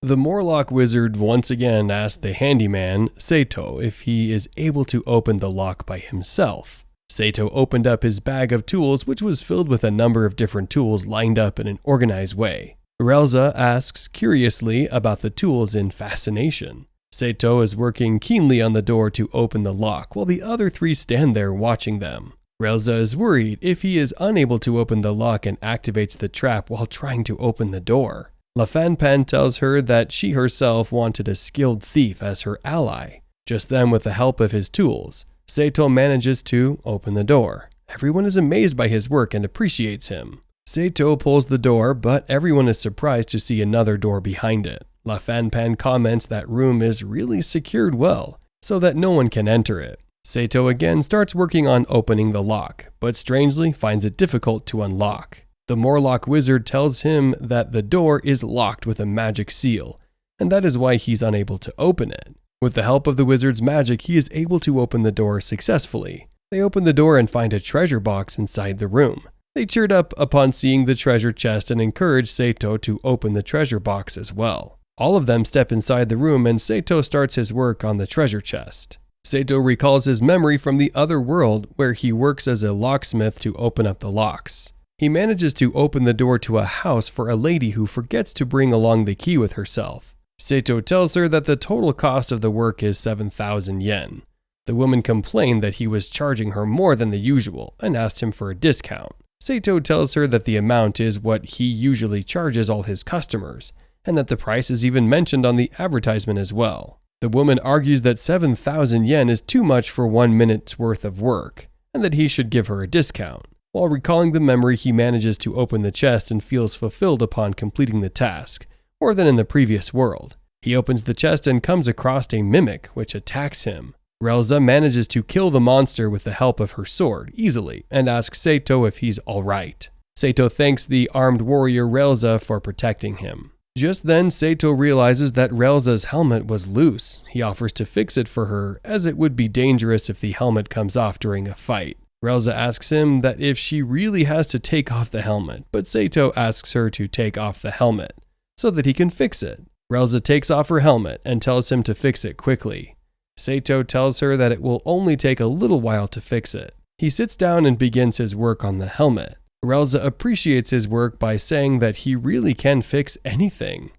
The Morlock wizard once again asked the handyman, Sato, if he is able to open the lock by himself. Sato opened up his bag of tools, which was filled with a number of different tools lined up in an organized way. Relza asks curiously about the tools in fascination. Sato is working keenly on the door to open the lock, while the other three stand there watching them. Relza is worried if he is unable to open the lock and activates the trap while trying to open the door. Lafanpan tells her that she herself wanted a skilled thief as her ally. Just then, with the help of his tools, Sato manages to open the door. Everyone is amazed by his work and appreciates him. Sato pulls the door, but everyone is surprised to see another door behind it. Lafanpan comments that room is really secured well, so that no one can enter it. Sato again starts working on opening the lock, but strangely finds it difficult to unlock. The Morlock wizard tells him that the door is locked with a magic seal, and that is why he's unable to open it. With the help of the wizard's magic, he is able to open the door successfully. They open the door and find a treasure box inside the room. They cheered up upon seeing the treasure chest and encourage Sato to open the treasure box as well. All of them step inside the room and Sato starts his work on the treasure chest. Sato recalls his memory from the other world where he works as a locksmith to open up the locks. He manages to open the door to a house for a lady who forgets to bring along the key with herself. Sato tells her that the total cost of the work is 7,000 yen. The woman complained that he was charging her more than the usual and asked him for a discount. Sato tells her that the amount is what he usually charges all his customers, and that the price is even mentioned on the advertisement as well. The woman argues that 7,000 yen is too much for 1 minute's worth of work, and that he should give her a discount. While recalling the memory, he manages to open the chest and feels fulfilled upon completing the task, more than in the previous world. He opens the chest and comes across a mimic, which attacks him. Relza manages to kill the monster with the help of her sword easily and asks Sato if he's alright. Sato thanks the armed warrior Relza for protecting him. Just then, Sato realizes that Relza's helmet was loose. He offers to fix it for her, as it would be dangerous if the helmet comes off during a fight. Relza asks him that if she really has to take off the helmet, but Sato asks her to take off the helmet, so that he can fix it. Relza takes off her helmet and tells him to fix it quickly. Sato tells her that it will only take a little while to fix it. He sits down and begins his work on the helmet. Relza appreciates his work by saying that he really can fix anything.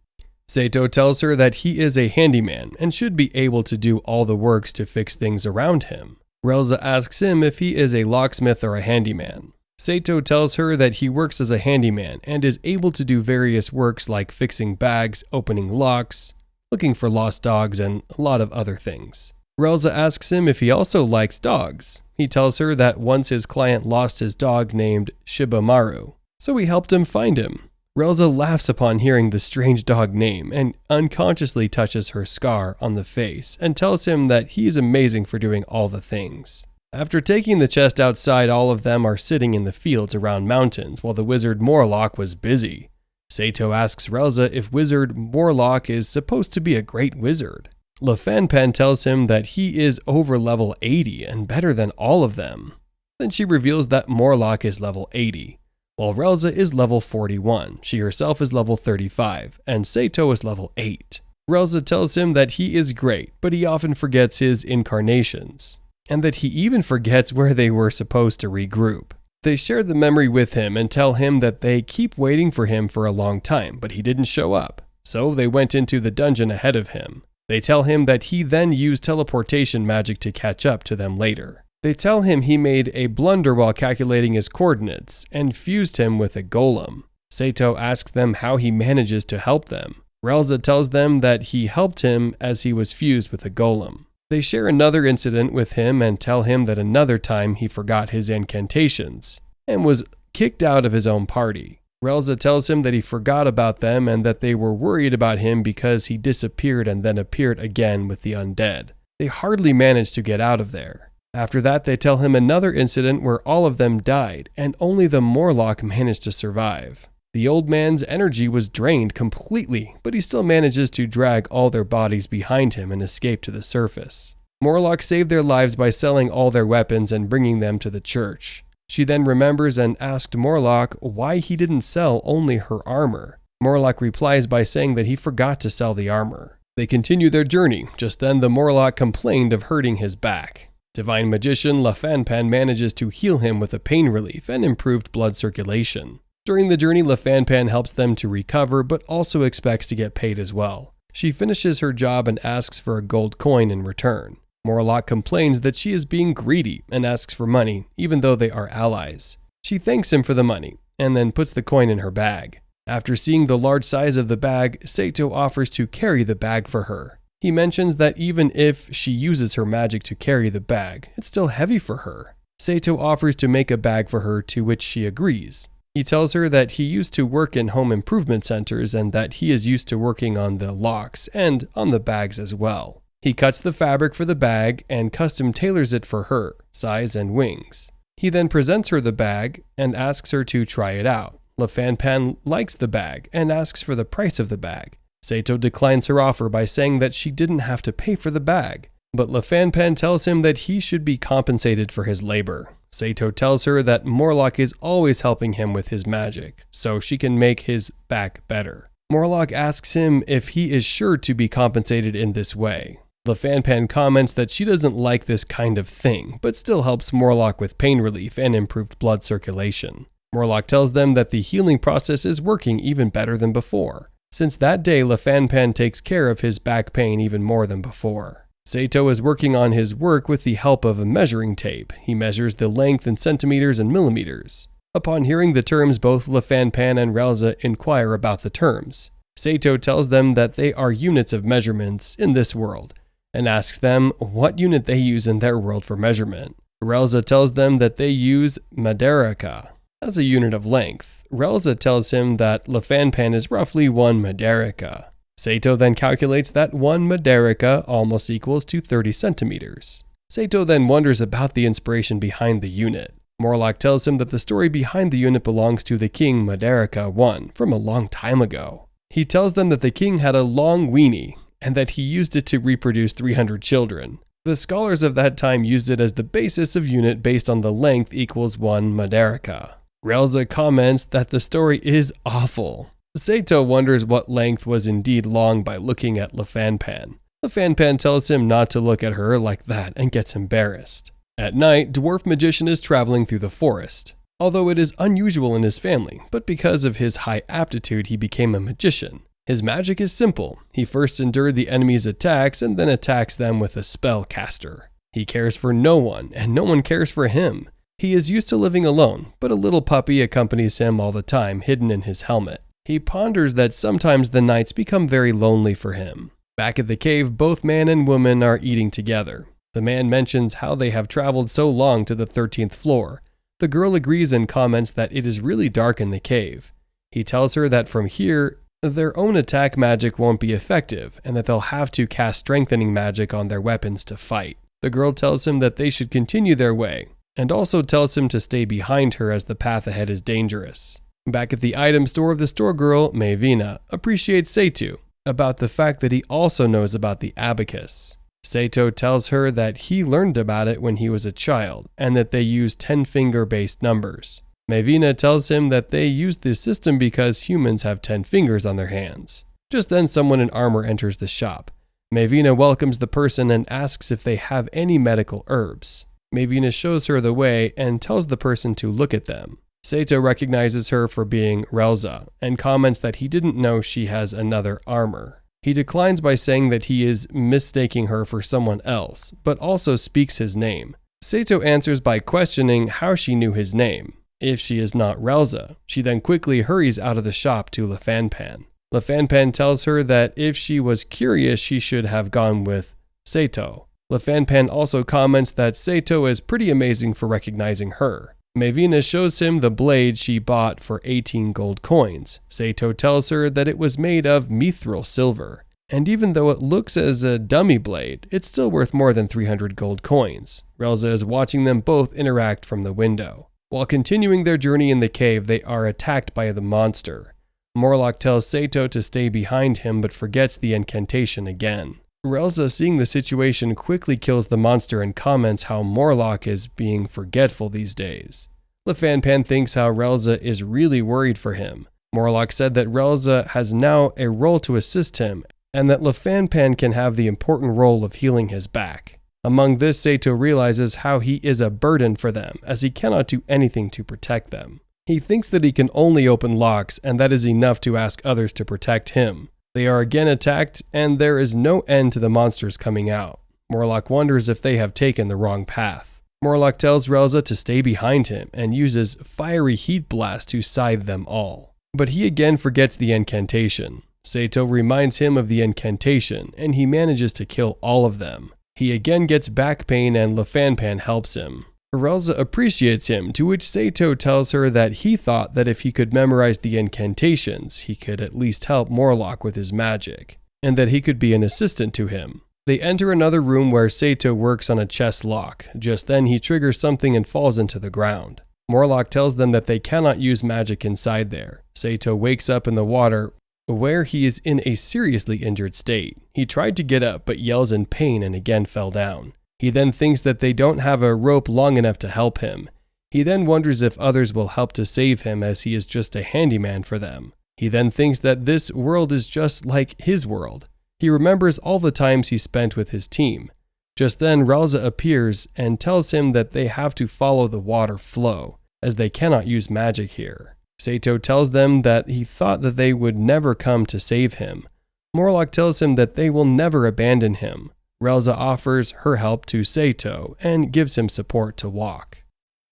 Sato tells her that he is a handyman and should be able to do all the works to fix things around him. Relza asks him if he is a locksmith or a handyman. Sato tells her that he works as a handyman and is able to do various works like fixing bags, opening locks, looking for lost dogs, and a lot of other things. Relza asks him if he also likes dogs. He tells her that once his client lost his dog named Shibamaru, so he helped him find him. Relza laughs upon hearing the strange dog name and unconsciously touches her scar on the face and tells him that he is amazing for doing all the things. After taking the chest outside, all of them are sitting in the fields around mountains while the wizard Morlock was busy. Sato asks Relza if Wizard Morlock is supposed to be a great wizard. Lafanpan tells him that he is over level 80 and better than all of them. Then she reveals that Morlock is level 80, while Relza is level 41, she herself is level 35, and Sato is level 8. Relza tells him that he is great, but he often forgets his incarnations, and that he even forgets where they were supposed to regroup. They share the memory with him and tell him that they keep waiting for him for a long time, but he didn't show up, so they went into the dungeon ahead of him. They tell him that he then used teleportation magic to catch up to them later. They tell him he made a blunder while calculating his coordinates and fused him with a golem. Sato asks them how he manages to help them. Relza tells them that he helped him as he was fused with a golem. They share another incident with him and tell him that another time he forgot his incantations and was kicked out of his own party. Relza tells him that he forgot about them and that they were worried about him because he disappeared and then appeared again with the undead. They hardly managed to get out of there. After that, they tell him another incident where all of them died and only the Morlock managed to survive. The old man's energy was drained completely, but he still manages to drag all their bodies behind him and escape to the surface. Morlock saved their lives by selling all their weapons and bringing them to the church. She then remembers and asked Morlock why he didn't sell only her armor. Morlock replies by saying that he forgot to sell the armor. They continue their journey. Just then, the Morlock complained of hurting his back. Divine Magician Lafanpan manages to heal him with a pain relief and improved blood circulation. During the journey, Lafanpan helps them to recover, but also expects to get paid as well. She finishes her job and asks for a gold coin in return. Morlock complains that she is being greedy and asks for money, even though they are allies. She thanks him for the money, and then puts the coin in her bag. After seeing the large size of the bag, Sato offers to carry the bag for her. He mentions that even if she uses her magic to carry the bag, it's still heavy for her. Sato offers to make a bag for her, to which she agrees. He tells her that he used to work in home improvement centers and that he is used to working on the locks and on the bags as well. He cuts the fabric for the bag and custom tailors it for her, size and wings. He then presents her the bag and asks her to try it out. Lafanpan likes the bag and asks for the price of the bag. Sato declines her offer by saying that she didn't have to pay for the bag, but Lafanpan tells him that he should be compensated for his labor. Sato tells her that Morlock is always helping him with his magic, so she can make his back better. Morlock asks him if he is sure to be compensated in this way. Lafanpan comments that she doesn't like this kind of thing, but still helps Morlock with pain relief and improved blood circulation. Morlock tells them that the healing process is working even better than before. Since that day, Lafanpan takes care of his back pain even more than before. Sato is working on his work with the help of a measuring tape. He measures the length in centimeters and millimeters. Upon hearing the terms, both Lafanpan and Relza inquire about the terms. Sato tells them that they are units of measurements in this world, and asks them what unit they use in their world for measurement. Relza tells them that they use Madereca as a unit of length. Relza tells him that Lafanpan is roughly 1 Madereca. Sato then calculates that 1 Madereca almost equals to 30 centimeters. Sato then wonders about the inspiration behind the unit. Morlock tells him that the story behind the unit belongs to the king Madereca I from a long time ago. He tells them that the king had a long weenie and that he used it to reproduce 300 children. The scholars of that time used it as the basis of unit based on the length equals 1 Madereca. Relza comments that the story is awful. Sato wonders what length was indeed long by looking at Lafanpan. Lafanpan tells him not to look at her like that and gets embarrassed. At night, Dwarf Magician is traveling through the forest. Although it is unusual in his family, but because of his high aptitude, he became a magician. His magic is simple. He first endured the enemy's attacks and then attacks them with a spell caster. He cares for no one, and no one cares for him. He is used to living alone, but a little puppy accompanies him all the time, hidden in his helmet. He ponders that sometimes the nights become very lonely for him. Back at the cave, both man and woman are eating together. The man mentions how they have traveled so long to the 13th floor. The girl agrees and comments that it is really dark in the cave. He tells her that from here, their own attack magic won't be effective and that they'll have to cast strengthening magic on their weapons to fight. The girl tells him that they should continue their way, and also tells him to stay behind her as the path ahead is dangerous. Back at the item store, the store girl, Mavina, appreciates Sato about the fact that he also knows about the abacus. Sato tells her that he learned about it when he was a child and that they use 10-finger based numbers. Mavina tells him that they use this system because humans have 10 fingers on their hands. Just then, someone in armor enters the shop. Mavina welcomes the person and asks if they have any medical herbs. Mavina shows her the way and tells the person to look at them. Sato recognizes her for being Relza and comments that he didn't know she has another armor. He declines by saying that he is mistaking her for someone else, but also speaks his name. Sato answers by questioning how she knew his name. If she is not Relza, she then quickly hurries out of the shop to Lafanpan. Lafanpan tells her that if she was curious, she should have gone with Sato. Lafanpan also comments that Sato is pretty amazing for recognizing her. Mavina shows him the blade she bought for 18 gold coins. Sato tells her that it was made of mithril silver, and even though it looks as a dummy blade, it's still worth more than 300 gold coins. Relza is watching them both interact from the window. While continuing their journey in the cave, they are attacked by the monster. Morlock tells Sato to stay behind him but forgets the incantation again. Relza, seeing the situation, quickly kills the monster and comments how Morlock is being forgetful these days. Lafanpan thinks how Relza is really worried for him. Morlock said that Relza has now a role to assist him, and that Lefanpan can have the important role of healing his back. Among this, Sato realizes how he is a burden for them, as he cannot do anything to protect them. He thinks that he can only open locks, and that is enough to ask others to protect him. They are again attacked, and there is no end to the monsters coming out. Morlock wonders if they have taken the wrong path. Morlock tells Relza to stay behind him, and uses fiery heat blast to scythe them all. But he again forgets the incantation. Sato reminds him of the incantation, and he manages to kill all of them. He again gets back pain, and Lefanpan helps him. Relza appreciates him, to which Sato tells her that he thought that if he could memorize the incantations, he could at least help Morlock with his magic, and that he could be an assistant to him. They enter another room where Sato works on a chest lock. Just then he triggers something and falls into the ground. Morlock tells them that they cannot use magic inside there. Sato wakes up in the water, where he is in a seriously injured state. He tried to get up but yells in pain and again fell down. He then thinks that they don't have a rope long enough to help him. He then wonders if others will help to save him, as he is just a handyman for them. He then thinks that this world is just like his world. He remembers all the times he spent with his team. Just then Relza appears and tells him that they have to follow the water flow, as they cannot use magic here. Sato tells them that he thought that they would never come to save him. Morlock tells him that they will never abandon him. Relza offers her help to Sato and gives him support to walk.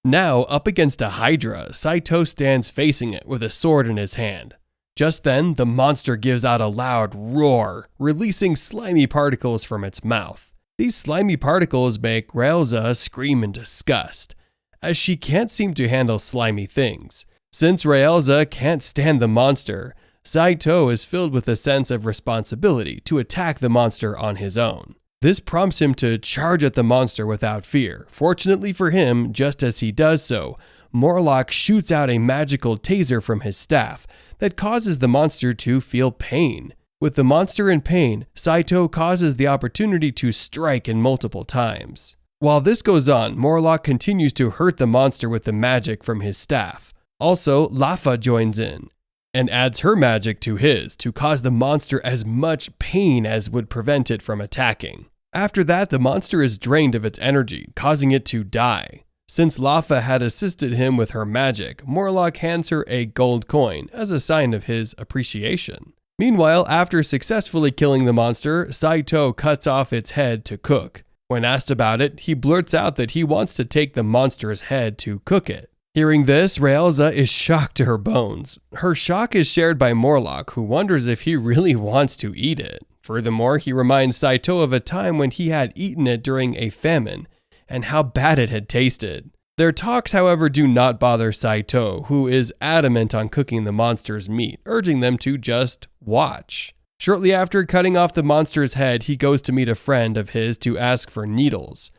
Now, up against a Hydra, Saito stands facing it with a sword in his hand. Just then, the monster gives out a loud roar, releasing slimy particles from its mouth. These slimy particles make Relza scream in disgust, as she can't seem to handle slimy things. Since Relza can't stand the monster, Saito is filled with a sense of responsibility to attack the monster on his own. This prompts him to charge at the monster without fear. Fortunately for him, just as he does so, Morlock shoots out a magical taser from his staff that causes the monster to feel pain. With the monster in pain, Saito causes the opportunity to strike in multiple times. While this goes on, Morlock continues to hurt the monster with the magic from his staff. Also, Lafa joins in and adds her magic to his to cause the monster as much pain as would prevent it from attacking. After that, the monster is drained of its energy, causing it to die. Since Lafa had assisted him with her magic, Morlock hands her a gold coin as a sign of his appreciation. Meanwhile, after successfully killing the monster, Saito cuts off its head to cook. When asked about it, he blurts out that he wants to take the monster's head to cook it. Hearing this, Relza is shocked to her bones. Her shock is shared by Morlock, who wonders if he really wants to eat it. Furthermore, he reminds Saito of a time when he had eaten it during a famine, and how bad it had tasted. Their talks, however, do not bother Saito, who is adamant on cooking the monster's meat, urging them to just watch. Shortly after cutting off the monster's head, he goes to meet a friend of his to ask for needles.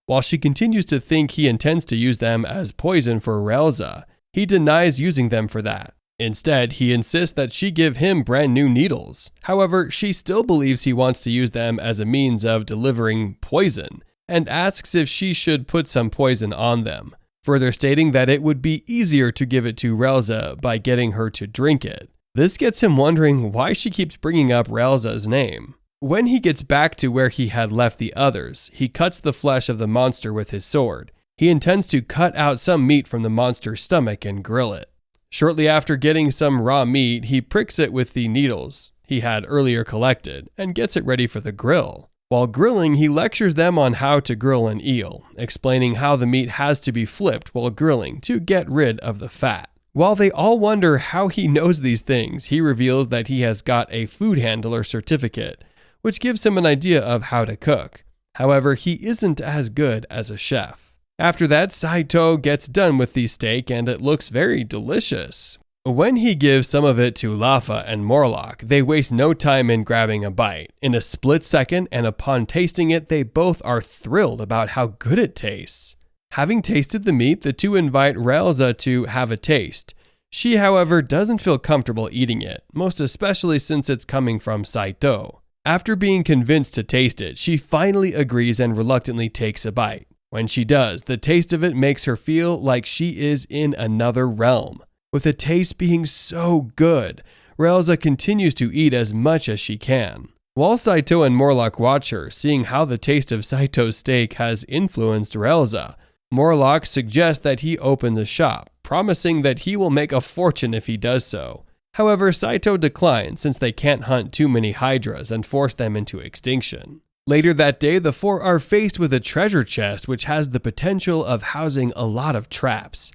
While she continues to think he intends to use them as poison for Relza, he denies using them for that. Instead, he insists that she give him brand new needles. However, she still believes he wants to use them as a means of delivering poison, and asks if she should put some poison on them, further stating that it would be easier to give it to Relza by getting her to drink it. This gets him wondering why she keeps bringing up Relza's name. When he gets back to where he had left the others, he cuts the flesh of the monster with his sword. He intends to cut out some meat from the monster's stomach and grill it. Shortly after getting some raw meat, he pricks it with the needles he had earlier collected and gets it ready for the grill. While grilling, he lectures them on how to grill an eel, explaining how the meat has to be flipped while grilling to get rid of the fat. While they all wonder how he knows these things, he reveals that he has got a food handler certificate, which gives him an idea of how to cook. However, he isn't as good as a chef. After that, Saito gets done with the steak and it looks very delicious. When he gives some of it to Lafa and Morlock, they waste no time in grabbing a bite. In a split second, and upon tasting it, they both are thrilled about how good it tastes. Having tasted the meat, the two invite Relza to have a taste. She, however, doesn't feel comfortable eating it, most especially since it's coming from Saito. After being convinced to taste it, she finally agrees and reluctantly takes a bite. When she does, the taste of it makes her feel like she is in another realm. With the taste being so good, Relza continues to eat as much as she can. While Saito and Morlock watch her, seeing how the taste of Saito's steak has influenced Relza, Morlock suggests that he opens a shop, promising that he will make a fortune if he does so. However, Saito declines since they can't hunt too many hydras and force them into extinction. Later that day, the four are faced with a treasure chest which has the potential of housing a lot of traps.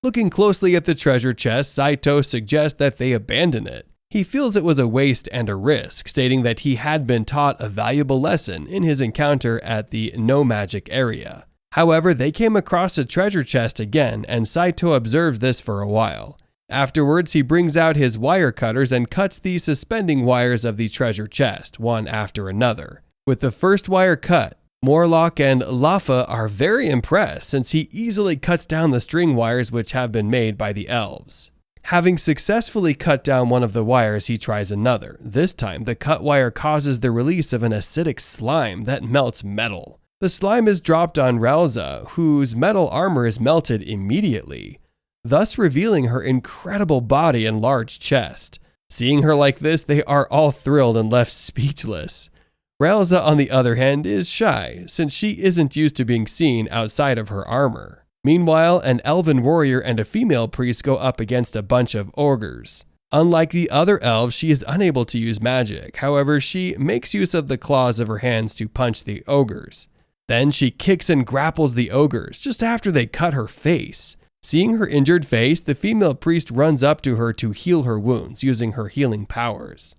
Looking closely at the treasure chest, Saito suggests that they abandon it. He feels it was a waste and a risk, stating that he had been taught a valuable lesson in his encounter at the no magic area. However, they came across a treasure chest again, and Saito observes this for a while. Afterwards, he brings out his wire cutters and cuts the suspending wires of the treasure chest, one after another. With the first wire cut, Morlock and Lafa are very impressed since he easily cuts down the string wires which have been made by the elves. Having successfully cut down one of the wires, he tries another. This time, the cut wire causes the release of an acidic slime that melts metal. The slime is dropped on Relza, whose metal armor is melted immediately, thus revealing her incredible body and large chest. Seeing her like this, they are all thrilled and left speechless. Relza, on the other hand, is shy, since she isn't used to being seen outside of her armor. Meanwhile, an elven warrior and a female priest go up against a bunch of ogres. Unlike the other elves, she is unable to use magic. However, she makes use of the claws of her hands to punch the ogres. Then she kicks and grapples the ogres just after they cut her face. Seeing her injured face, the female priest runs up to her to heal her wounds using her healing powers.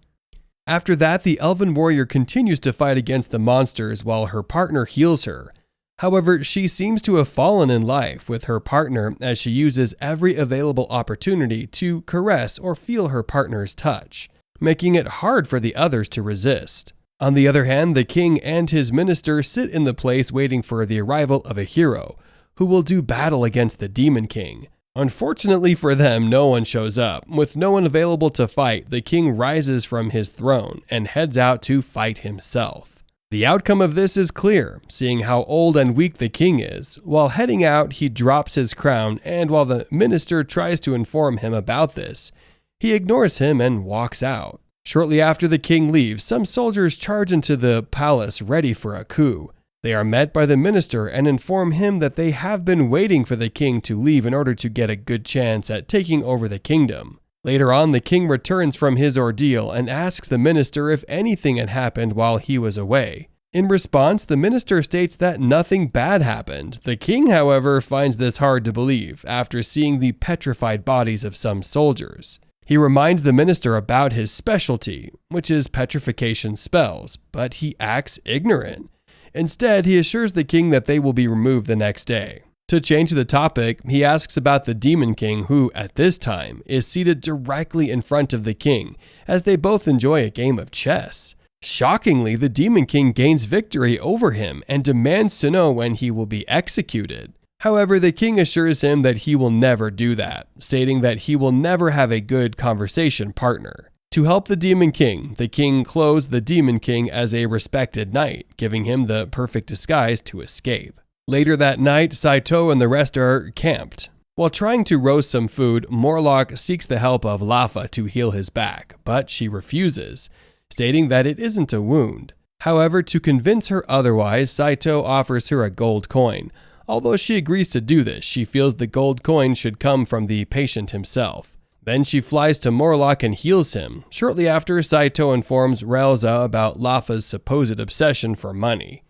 After that, the elven warrior continues to fight against the monsters while her partner heals her. However, she seems to have fallen in life with her partner as she uses every available opportunity to caress or feel her partner's touch, making it hard for the others to resist. On the other hand, the king and his minister sit in the place waiting for the arrival of a hero, who will do battle against the Demon King. Unfortunately for them, no one shows up. With no one available to fight, the king rises from his throne and heads out to fight himself. The outcome of this is clear, seeing how old and weak the king is. While heading out, he drops his crown, and while the minister tries to inform him about this, he ignores him and walks out. Shortly after the king leaves, some soldiers charge into the palace ready for a coup. They are met by the minister and inform him that they have been waiting for the king to leave in order to get a good chance at taking over the kingdom. Later on, the king returns from his ordeal and asks the minister if anything had happened while he was away. In response, the minister states that nothing bad happened. The king, however, finds this hard to believe after seeing the petrified bodies of some soldiers. He reminds the minister about his specialty, which is petrification spells, but he acts ignorant. Instead, he assures the king that they will be removed the next day. To change the topic, he asks about the Demon King, who, at this time, is seated directly in front of the king, as they both enjoy a game of chess. Shockingly, the Demon King gains victory over him and demands to know when he will be executed. However, the king assures him that he will never do that, stating that he will never have a good conversation partner. To help the Demon King, the king clothes the Demon King as a respected knight, giving him the perfect disguise to escape. Later that night, Saito and the rest are camped. While trying to roast some food, Morlock seeks the help of Lafa to heal his back, but she refuses, stating that it isn't a wound. However, to convince her otherwise, Saito offers her a gold coin. Although she agrees to do this, she feels the gold coin should come from the patient himself. Then she flies to Morlock and heals him. Shortly after, Saito informs Relza about Lafa's supposed obsession for money.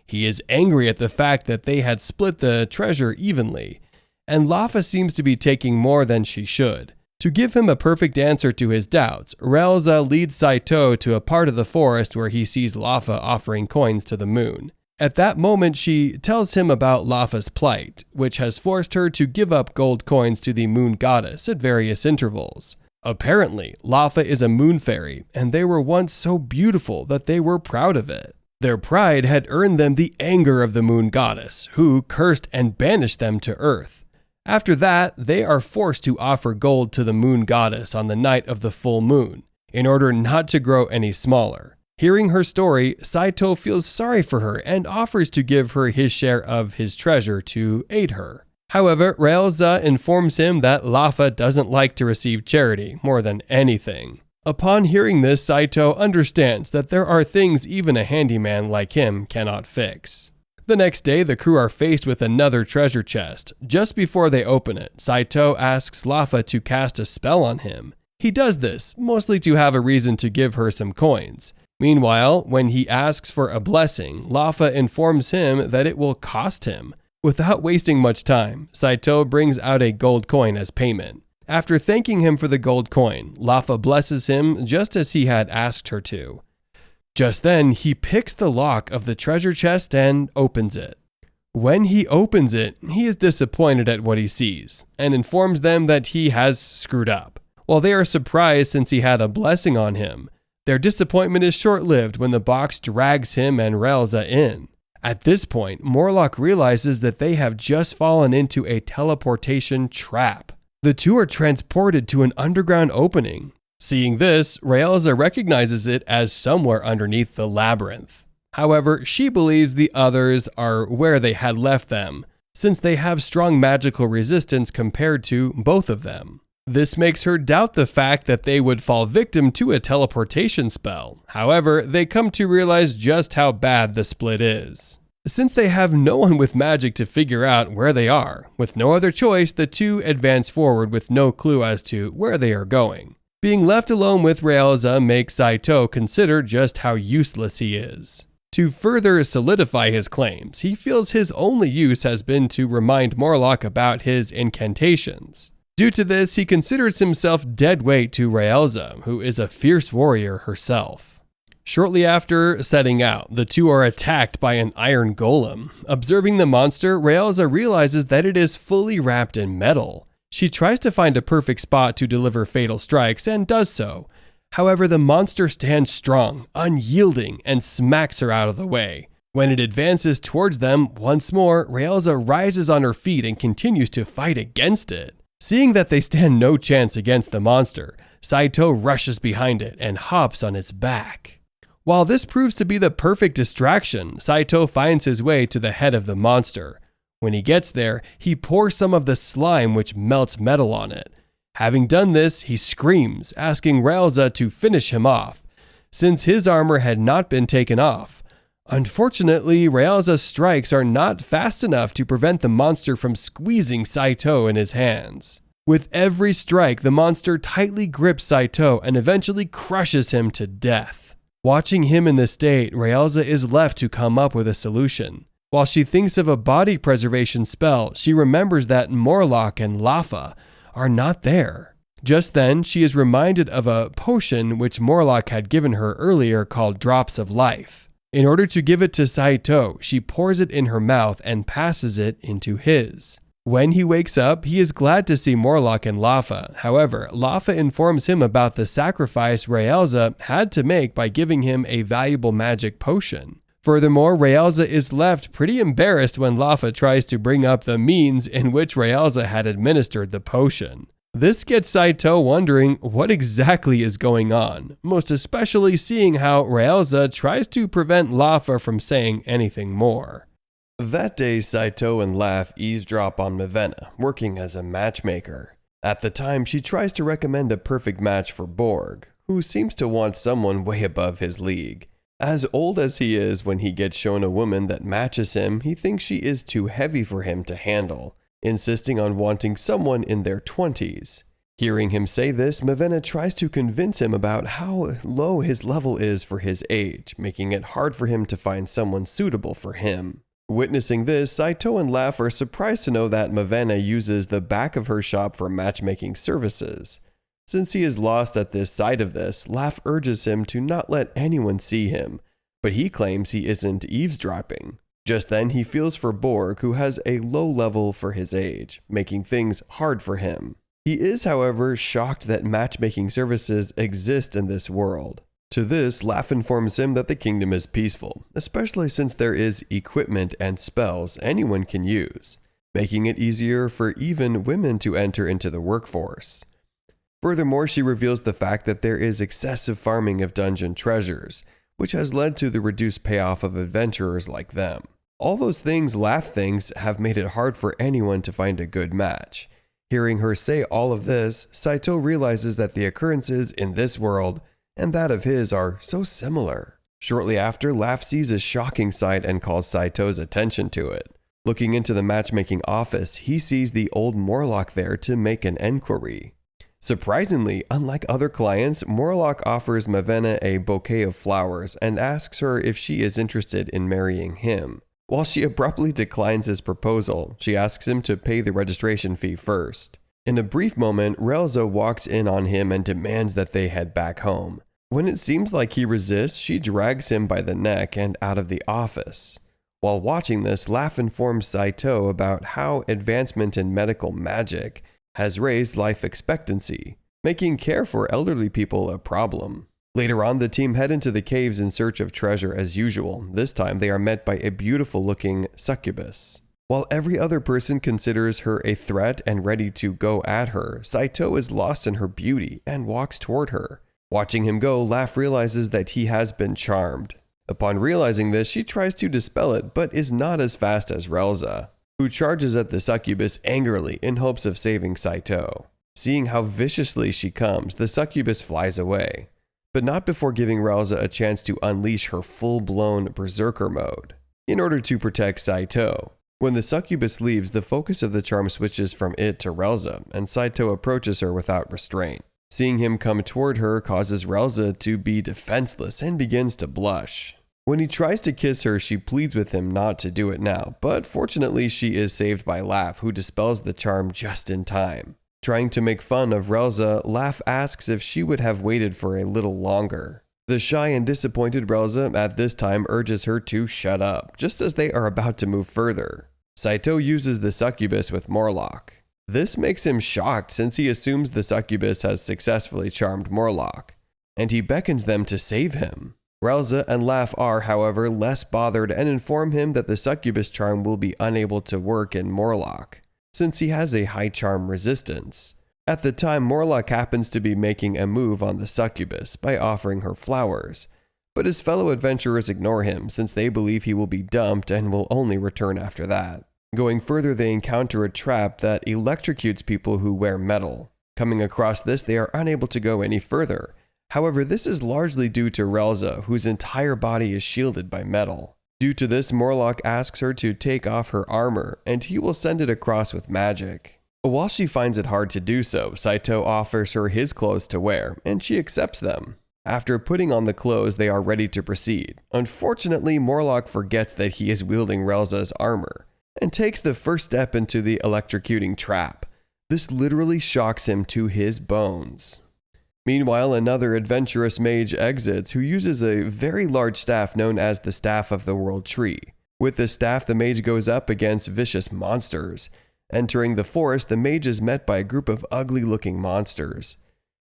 He is angry at the fact that they had split the treasure evenly, and Lafa seems to be taking more than she should. To give him a perfect answer to his doubts, Relza leads Saito to a part of the forest where he sees Lafa offering coins to the moon. At that moment, she tells him about Lafa's plight, which has forced her to give up gold coins to the moon goddess at various intervals. Apparently, Lafa is a moon fairy, and they were once so beautiful that they were proud of it. Their pride had earned them the anger of the moon goddess, who cursed and banished them to earth. After that, they are forced to offer gold to the moon goddess on the night of the full moon, in order not to grow any smaller. Hearing her story, Saito feels sorry for her and offers to give her his share of his treasure to aid her. However, Raelza informs him that Lafa doesn't like to receive charity more than anything. Upon hearing this, Saito understands that there are things even a handyman like him cannot fix. The next day, the crew are faced with another treasure chest. Just before they open it, Saito asks Lafa to cast a spell on him. He does this, mostly to have a reason to give her some coins. Meanwhile, when he asks for a blessing, Lafa informs him that it will cost him. Without wasting much time, Saito brings out a gold coin as payment. After thanking him for the gold coin, Lafa blesses him just as he had asked her to. Just then, he picks the lock of the treasure chest and opens it. When he opens it, he is disappointed at what he sees, and informs them that he has screwed up. While they are surprised since he had a blessing on him, their disappointment is short-lived when the box drags him and Raelza in. At this point, Morlock realizes that they have just fallen into a teleportation trap. The two are transported to an underground opening. Seeing this, Raelza recognizes it as somewhere underneath the labyrinth. However, she believes the others are where they had left them, since they have strong magical resistance compared to both of them. This makes her doubt the fact that they would fall victim to a teleportation spell. However, they come to realize just how bad the split is. Since they have no one with magic to figure out where they are, with no other choice, the two advance forward with no clue as to where they are going. Being left alone with Raelza makes Saito consider just how useless he is. To further solidify his claims, he feels his only use has been to remind Morlock about his incantations. Due to this, he considers himself dead weight to Raelza, who is a fierce warrior herself. Shortly after setting out, the two are attacked by an iron golem. Observing the monster, Raelza realizes that it is fully wrapped in metal. She tries to find a perfect spot to deliver fatal strikes and does so. However, the monster stands strong, unyielding, and smacks her out of the way. When it advances towards them once more, Raelza rises on her feet and continues to fight against it. Seeing that they stand no chance against the monster, Saito rushes behind it and hops on its back. While this proves to be the perfect distraction, Saito finds his way to the head of the monster. When he gets there, he pours some of the slime which melts metal on it. Having done this, he screams, asking Raelza to finish him off, since his armor had not been taken off. Unfortunately, Raelza's strikes are not fast enough to prevent the monster from squeezing Saito in his hands. With every strike, the monster tightly grips Saito and eventually crushes him to death. Watching him in this state, Raelza is left to come up with a solution. While she thinks of a body preservation spell, she remembers that Morlock and Lafa are not there. Just then, she is reminded of a potion which Morlock had given her earlier called Drops of Life. In order to give it to Saito, she pours it in her mouth and passes it into his. When he wakes up, he is glad to see Morlock and Lafa. However, Lafa informs him about the sacrifice Raelza had to make by giving him a valuable magic potion. Furthermore, Raelza is left pretty embarrassed when Lafa tries to bring up the means in which Raelza had administered the potion. This gets Saito wondering what exactly is going on, most especially seeing how Raelza tries to prevent Lafa from saying anything more. That day, Saito and Laf eavesdrop on Mavena, working as a matchmaker. At the time, she tries to recommend a perfect match for Borg, who seems to want someone way above his league. As old as he is, when he gets shown a woman that matches him, he thinks she is too heavy for him to handle, insisting on wanting someone in their 20s. Hearing him say this, Mavena tries to convince him about how low his level is for his age, making it hard for him to find someone suitable for him. Witnessing this, Saito and Laf are surprised to know that Mavena uses the back of her shop for matchmaking services. Since he is lost at this side of this, Laf urges him to not let anyone see him, but he claims he isn't eavesdropping. Just then, he feels for Borg, who has a low level for his age, making things hard for him. He is, however, shocked that matchmaking services exist in this world. To this, Laf informs him that the kingdom is peaceful, especially since there is equipment and spells anyone can use, making it easier for even women to enter into the workforce. Furthermore, she reveals the fact that there is excessive farming of dungeon treasures, which has led to the reduced payoff of adventurers like them. All those things Laugh thinks have made it hard for anyone to find a good match. Hearing her say all of this, Saito realizes that the occurrences in this world and that of his are so similar. Shortly after, Laugh sees a shocking sight and calls Saito's attention to it. Looking into the matchmaking office, he sees the old Morlock there to make an enquiry. Surprisingly, unlike other clients, Morlock offers Mavena a bouquet of flowers and asks her if she is interested in marrying him. While she abruptly declines his proposal, she asks him to pay the registration fee first. In a brief moment, Relza walks in on him and demands that they head back home. When it seems like he resists, she drags him by the neck and out of the office. While watching this, Laugh informs Saito about how advancement in medical magic has raised life expectancy, making care for elderly people a problem. Later on, the team head into the caves in search of treasure as usual. This time, they are met by a beautiful-looking succubus. While every other person considers her a threat and ready to go at her, Saito is lost in her beauty and walks toward her. Watching him go, Laugh realizes that he has been charmed. Upon realizing this, she tries to dispel it, but is not as fast as Relza, who charges at the succubus angrily in hopes of saving Saito. Seeing how viciously she comes, the succubus flies away, but not before giving Relza a chance to unleash her full-blown berserker mode in order to protect Saito. When the succubus leaves, the focus of the charm switches from it to Relza, and Saito approaches her without restraint. Seeing him come toward her causes Relza to be defenseless and begins to blush. When he tries to kiss her, she pleads with him not to do it now, but fortunately she is saved by Laugh, who dispels the charm just in time. Trying to make fun of Relza, Laugh asks if she would have waited for a little longer. The shy and disappointed Relza at this time urges her to shut up, just as they are about to move further. Saito uses the succubus with Morlock. This makes him shocked since he assumes the succubus has successfully charmed Morlock, and he beckons them to save him. Relza and Laugh are, however, less bothered and inform him that the succubus charm will be unable to work in Morlock, since he has a high charm resistance. At the time, Morlock happens to be making a move on the succubus by offering her flowers, but his fellow adventurers ignore him since they believe he will be dumped and will only return after that. Going further, they encounter a trap that electrocutes people who wear metal. Coming across this, they are unable to go any further. However, this is largely due to Relza, whose entire body is shielded by metal. Due to this, Morlock asks her to take off her armor, and he will send it across with magic. While she finds it hard to do so, Saito offers her his clothes to wear, and she accepts them. After putting on the clothes, they are ready to proceed. Unfortunately, Morlock forgets that he is wielding Relza's armor, and takes the first step into the electrocuting trap. This literally shocks him to his bones. Meanwhile, another adventurous mage exits who uses a very large staff known as the Staff of the World Tree. With this staff, the mage goes up against vicious monsters. Entering the forest, the mage is met by a group of ugly-looking monsters.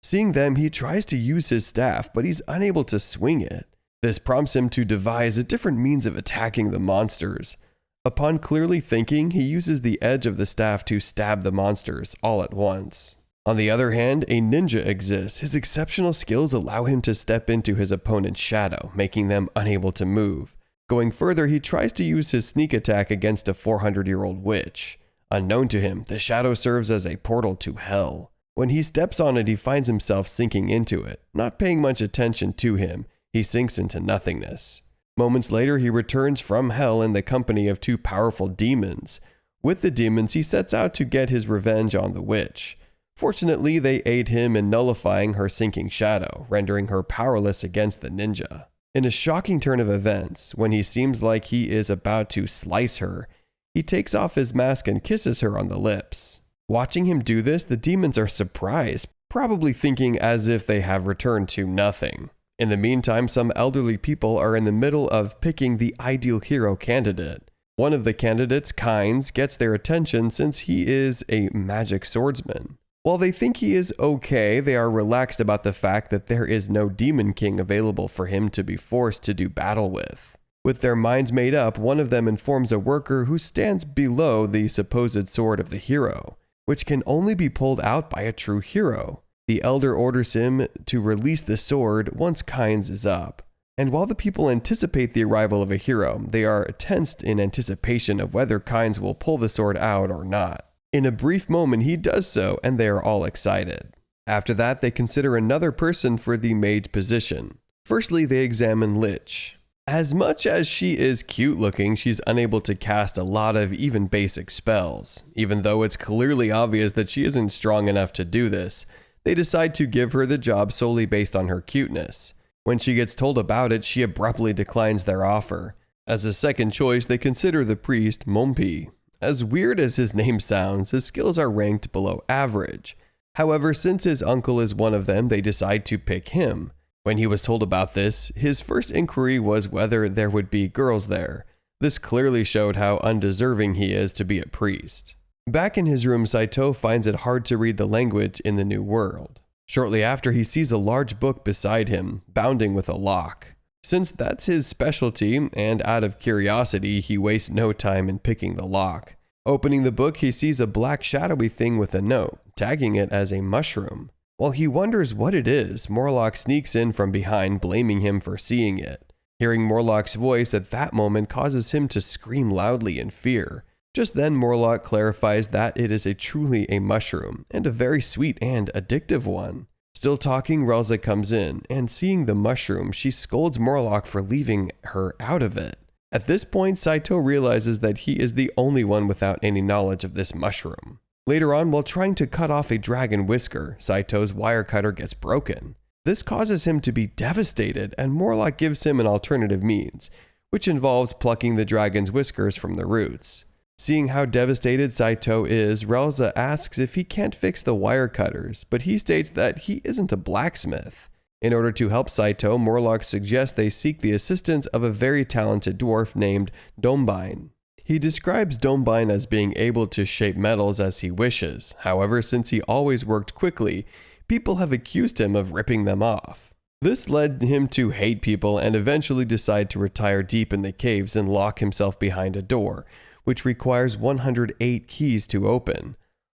Seeing them, he tries to use his staff, but he's unable to swing it. This prompts him to devise a different means of attacking the monsters. Upon clearly thinking, he uses the edge of the staff to stab the monsters all at once. On the other hand, a ninja exists. His exceptional skills allow him to step into his opponent's shadow, making them unable to move. Going further, he tries to use his sneak attack against a 400-year-old witch. Unknown to him, the shadow serves as a portal to hell. When he steps on it, he finds himself sinking into it. Not paying much attention to him, he sinks into nothingness. Moments later, he returns from hell in the company of two powerful demons. With the demons, he sets out to get his revenge on the witch. Fortunately, they aid him in nullifying her sinking shadow, rendering her powerless against the ninja. In a shocking turn of events, when he seems like he is about to slice her, he takes off his mask and kisses her on the lips. Watching him do this, the demons are surprised, probably thinking as if they have returned to nothing. In the meantime, some elderly people are in the middle of picking the ideal hero candidate. One of the candidates, Kynes, gets their attention since he is a magic swordsman. While they think he is okay, they are relaxed about the fact that there is no Demon King available for him to be forced to do battle with. With their minds made up, one of them informs a worker who stands below the supposed sword of the hero, which can only be pulled out by a true hero. The elder orders him to release the sword once Kynes is up. And while the people anticipate the arrival of a hero, they are tensed in anticipation of whether Kynes will pull the sword out or not. In a brief moment he does so, and they are all excited. After that, they consider another person for the mage position. Firstly, they examine Lich. As much as she is cute looking, she's unable to cast a lot of even basic spells. Even though it's clearly obvious that she isn't strong enough to do this, they decide to give her the job solely based on her cuteness. When she gets told about it, she abruptly declines their offer. As a second choice, they consider the priest Mompi. As weird as his name sounds, his skills are ranked below average. However, since his uncle is one of them, they decide to pick him. When he was told about this, his first inquiry was whether there would be girls there. This clearly showed how undeserving he is to be a priest. Back in his room, Saito finds it hard to read the language in the new world. Shortly after, he sees a large book beside him, bounding with a lock. Since that's his specialty, and out of curiosity, he wastes no time in picking the lock. Opening the book, he sees a black shadowy thing with a note, tagging it as a mushroom. While he wonders what it is, Morlock sneaks in from behind, blaming him for seeing it. Hearing Morlock's voice at that moment causes him to scream loudly in fear. Just then, Morlock clarifies that it is truly a mushroom, and a very sweet and addictive one. Still talking, Relza comes in, and seeing the mushroom, she scolds Morlock for leaving her out of it. At this point, Saito realizes that he is the only one without any knowledge of this mushroom. Later on, while trying to cut off a dragon whisker, Saito's wire cutter gets broken. This causes him to be devastated, and Morlock gives him an alternative means, which involves plucking the dragon's whiskers from the roots. Seeing how devastated Saito is, Relza asks if he can't fix the wire cutters, but he states that he isn't a blacksmith. In order to help Saito, Morlock suggests they seek the assistance of a very talented dwarf named Dombine. He describes Dombine as being able to shape metals as he wishes. However, since he always worked quickly, people have accused him of ripping them off. This led him to hate people and eventually decide to retire deep in the caves and lock himself behind a door, which requires 108 keys to open.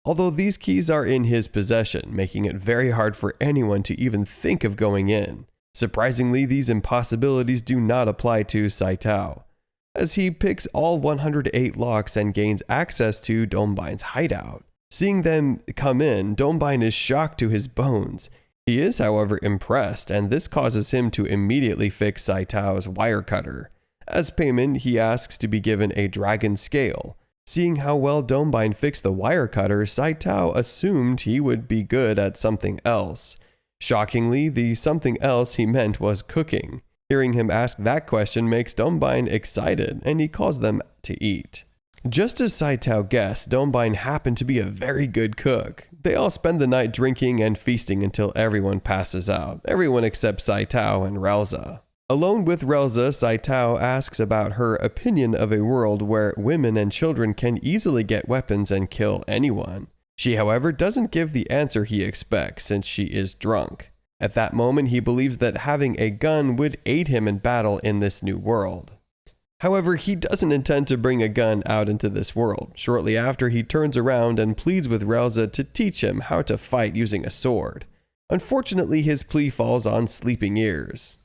Although these keys are in his possession, making it very hard for anyone to even think of going in. Surprisingly, these impossibilities do not apply to Saito, as he picks all 108 locks and gains access to Dombine's hideout. Seeing them come in, Dombine is shocked to his bones. He is, however, impressed, and this causes him to immediately fix Saito's wire cutter. As payment, he asks to be given a dragon scale. Seeing how well Dombine fixed the wire cutter, Saito assumed he would be good at something else. Shockingly, the something else he meant was cooking. Hearing him ask that question makes Dombine excited, and he calls them to eat. Just as Saito guessed, Dombine happened to be a very good cook. They all spend the night drinking and feasting until everyone passes out, everyone except Saito and Relza. Alone with Relza, Saito asks about her opinion of a world where women and children can easily get weapons and kill anyone. She, however, doesn't give the answer he expects since she is drunk. At that moment, he believes that having a gun would aid him in battle in this new world. However, he doesn't intend to bring a gun out into this world. Shortly after, he turns around and pleads with Relza to teach him how to fight using a sword. Unfortunately, his plea falls on sleeping ears.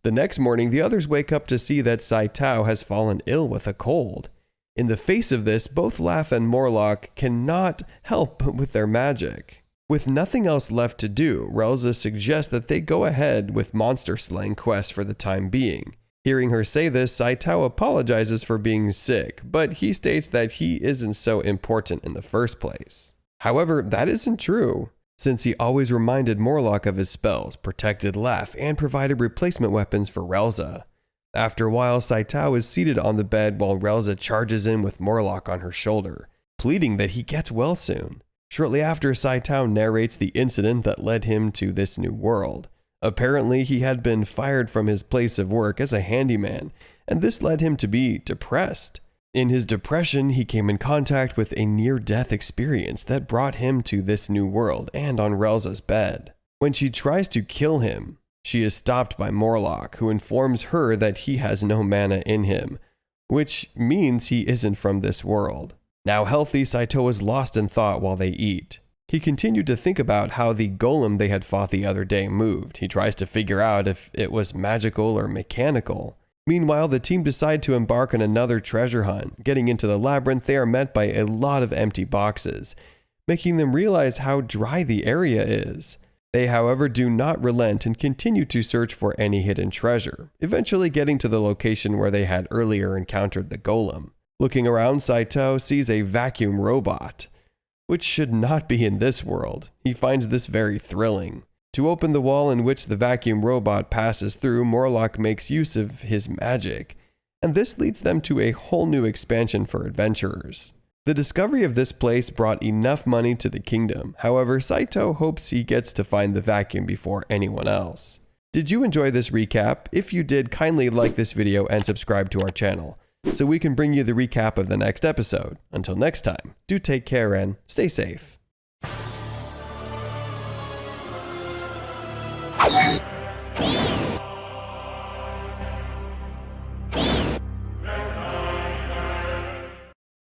The next morning, the others wake up to see that Saito has fallen ill with a cold. In the face of this, both Laugh and Morlock cannot help with their magic. With nothing else left to do, Relza suggests that they go ahead with monster slaying quests for the time being. Hearing her say this, Saito apologizes for being sick, but he states that he isn't so important in the first place. However, that isn't true, since he always reminded Morlock of his spells, protected Laugh, and provided replacement weapons for Relza. After a while, Saito is seated on the bed while Relza charges in with Morlock on her shoulder, pleading that he gets well soon. Shortly after, Saito narrates the incident that led him to this new world. Apparently, he had been fired from his place of work as a handyman, and this led him to be depressed. In his depression, he came in contact with a near-death experience that brought him to this new world and on Relza's bed. When she tries to kill him, she is stopped by Morlock, who informs her that he has no mana in him, which means he isn't from this world. Now healthy, Saito is lost in thought while they eat. He continued to think about how the golem they had fought the other day moved. He tries to figure out if it was magical or mechanical. Meanwhile, the team decide to embark on another treasure hunt. Getting into the labyrinth, they are met by a lot of empty boxes, making them realize how dry the area is. They, however, do not relent and continue to search for any hidden treasure, eventually getting to the location where they had earlier encountered the golem. Looking around, Saito sees a vacuum robot, which should not be in this world. He finds this very thrilling. To open the wall in which the vacuum robot passes through, Morlock makes use of his magic, and this leads them to a whole new expansion for adventurers. The discovery of this place brought enough money to the kingdom. However, Saito hopes he gets to find the vacuum before anyone else. Did you enjoy this recap? If you did, kindly like this video and subscribe to our channel, so we can bring you the recap of the next episode. Until next time, do take care and stay safe.